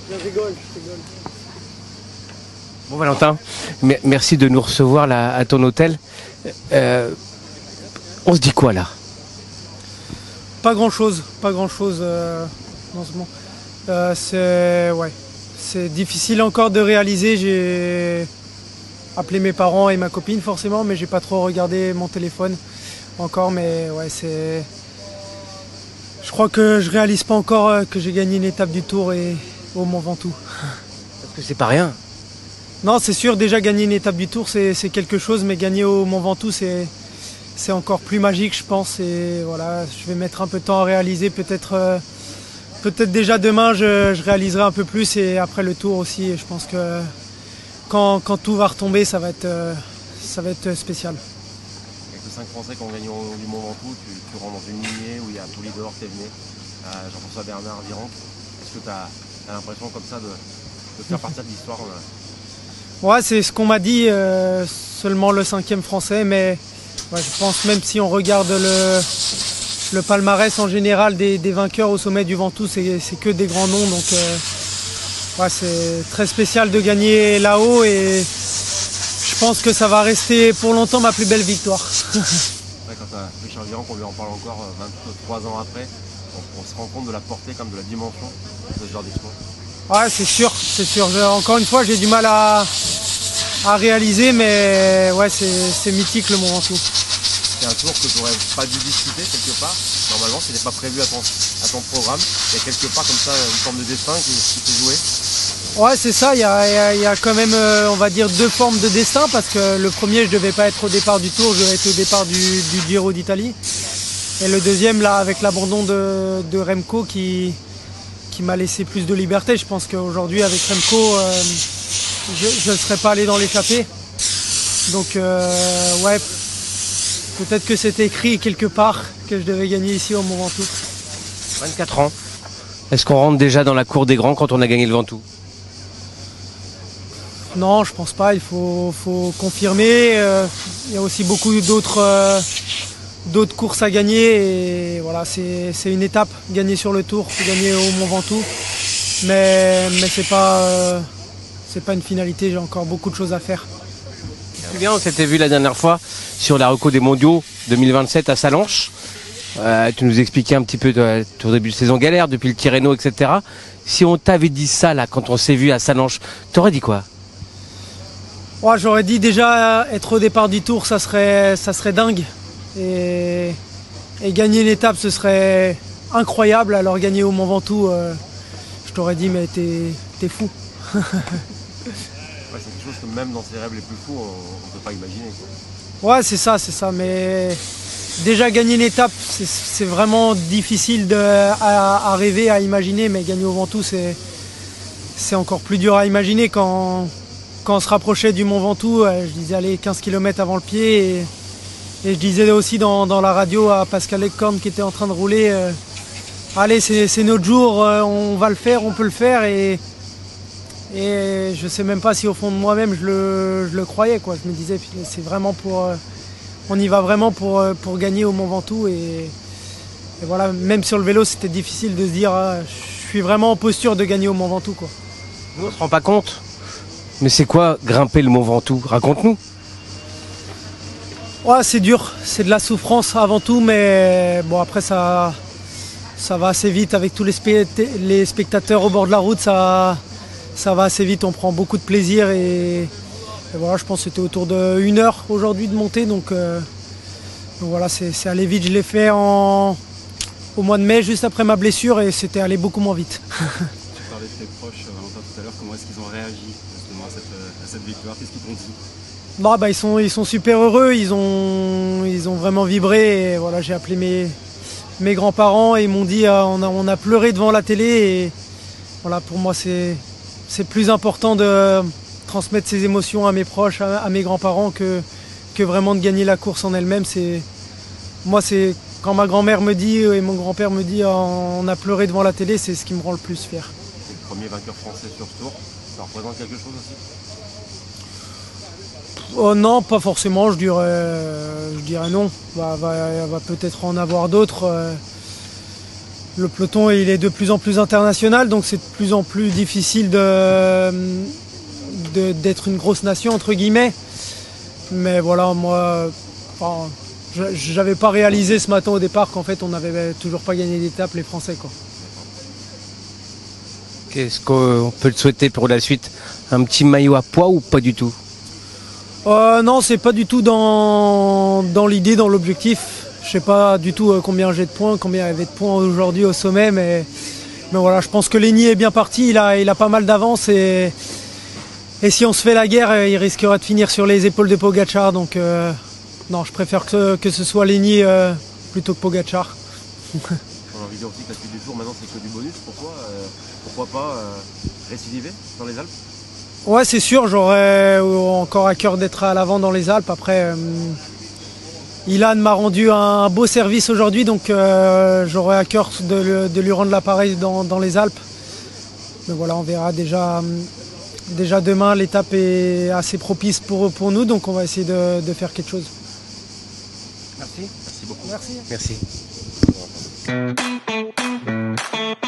Je rigole. Bon Valentin, merci de nous recevoir là à ton hôtel. On se dit quoi là? Pas grand chose dans ce moment. C'est difficile encore de réaliser. J'ai appelé mes parents et ma copine forcément, mais j'ai pas trop regardé mon téléphone encore. Mais ouais, je crois que je réalise pas encore que j'ai gagné une étape du Tour et au Mont Ventoux. Parce que c'est pas rien. Non, c'est sûr, déjà gagner une étape du Tour, c'est quelque chose, mais gagner au Mont Ventoux, c'est encore plus magique, je pense. Et voilà, je vais mettre un peu de temps à réaliser. Peut-être déjà demain, je réaliserai un peu plus, et après le Tour aussi. Et je pense que quand tout va retomber, ça va être spécial. Avec les 5 Français qui ont gagné du Mont Ventoux, tu rentres dans une lignée où il y a Poulidor, Thévenet, Jean-François Bernard, Virenque. Est-ce que tu as l'impression comme ça de faire partie de l'histoire? Ouais, c'est ce qu'on m'a dit, seulement le 5e français, mais ouais, je pense même si on regarde le palmarès en général des vainqueurs au sommet du Ventoux, c'est que des grands noms, donc ouais, c'est très spécial de gagner là-haut, et je pense que ça va rester pour longtemps ma plus belle victoire. Ouais, quand Richard Virenque, on lui en parle encore 23 ans après, on se rend compte de la portée, comme de la dimension de ce genre d'exploit. Ouais, c'est sûr. Encore une fois, j'ai du mal à réaliser, mais ouais, c'est mythique le Mont Ventoux. C'est un tour que tu n'aurais pas dû discuter quelque part. Normalement, ce n'est pas prévu à ton programme. Il y a quelque part comme ça une forme de destin qui s'est joué. Ouais, c'est ça. Il y a quand même, on va dire, deux formes de destin, parce que le premier, je devais pas être au départ du Tour, je devais être au départ du Giro d'Italie. Et le deuxième, là, avec l'abandon de Remco qui m'a laissé plus de liberté. Je pense qu'aujourd'hui, avec Remco, je ne serais pas allé dans l'échappée. Donc, ouais, peut-être que c'est écrit quelque part que je devais gagner ici au Mont Ventoux. 24 ans. Est-ce qu'on rentre déjà dans la cour des grands quand on a gagné le Ventoux? Non, je pense pas. Il faut confirmer. Il y a aussi beaucoup d'autres courses à gagner, et voilà, c'est une étape. Gagner sur le Tour, gagner au Mont Ventoux, mais c'est pas une finalité. J'ai encore beaucoup de choses à faire. Tu viens, on s'était vu la dernière fois sur la reco des mondiaux 2027 à Sallanches. Tu nous expliquais un petit peu ton début de saison galère depuis le Tirreno, etc. Si on t'avait dit ça là quand on s'est vu à Sallanches, t'aurais dit quoi? Ouais, j'aurais dit déjà être au départ du Tour, ça serait dingue. Et gagner l'étape, ce serait incroyable. Alors gagner au Mont Ventoux, je t'aurais dit, mais t'es fou. Ouais, c'est quelque chose que même dans ses rêves les plus fous, on ne peut pas imaginer, quoi. Ouais, c'est ça. Mais déjà gagner une étape, c'est vraiment difficile à rêver, à imaginer. Mais gagner au Ventoux, c'est encore plus dur à imaginer. Quand on se rapprochait du Mont Ventoux, je disais allez, 15 km avant le pied. Et je disais aussi dans la radio à Pascal Lecorne qui était en train de rouler, allez, c'est notre jour, on va le faire, on peut le faire. Et je sais même pas si au fond de moi-même je le croyais, quoi. Je me disais, c'est vraiment on y va vraiment pour gagner au Mont Ventoux. Et voilà, même sur le vélo, c'était difficile de se dire, je suis vraiment en posture de gagner au Mont Ventoux, quoi. Nous, on se rend pas compte. Mais c'est quoi grimper le Mont Ventoux? Raconte-nous. Ouais, c'est dur, c'est de la souffrance avant tout, mais bon, après ça va assez vite avec tous les spectateurs au bord de la route, ça va assez vite, on prend beaucoup de plaisir, et voilà, je pense que c'était autour de 1 heure aujourd'hui de monter, donc voilà, c'est allé vite. Je l'ai fait au mois de mai, juste après ma blessure, et c'était allé beaucoup moins vite. Tu parlais de tes proches, Valentin, tout à l'heure, comment est-ce qu'ils ont réagi justement à cette victoire? Qu'est-ce qu'ils t'ont dit? Non, bah, ils sont super heureux, ils ont vraiment vibré, et voilà, j'ai appelé mes grands-parents et ils m'ont dit on a pleuré devant la télé, et voilà, pour moi c'est plus important de transmettre ces émotions à mes proches, à mes grands-parents que vraiment de gagner la course en elle-même. Moi, c'est quand ma grand-mère me dit et mon grand-père me dit on a pleuré devant la télé, c'est ce qui me rend le plus fier. C'est le premier vainqueur français sur ce tour, ça représente quelque chose aussi? Oh non, pas forcément, je dirais non. Va peut-être en avoir d'autres. Le peloton il est de plus en plus international, donc c'est de plus en plus difficile d'être une grosse nation entre guillemets. Mais voilà, moi, enfin, j'avais pas réalisé ce matin au départ qu'en fait on n'avait toujours pas gagné d'étape les Français, quoi. Qu'est-ce qu'on peut te souhaiter pour la suite? Un petit maillot à poids ou pas du tout? Non, c'est pas du tout dans l'idée, dans l'objectif. Je sais pas du tout combien j'ai de points, combien il y avait de points aujourd'hui au sommet, mais voilà, je pense que Lenny est bien parti, il a pas mal d'avance et si on se fait la guerre, il risquera de finir sur les épaules de Pogačar, donc non, je préfère que ce soit Lenny plutôt que Pogačar. On a envie de dire aussi que la suite du tour maintenant c'est que du bonus, pourquoi pas récidiver dans les Alpes? Ouais, c'est sûr, j'aurais encore à cœur d'être à l'avant dans les Alpes. Après, Ilan m'a rendu un beau service aujourd'hui, donc j'aurais à cœur de lui rendre l'appareil dans les Alpes. Mais voilà, on verra déjà demain, l'étape est assez propice pour nous, donc on va essayer de faire quelque chose. Merci. Merci beaucoup. Merci. Merci.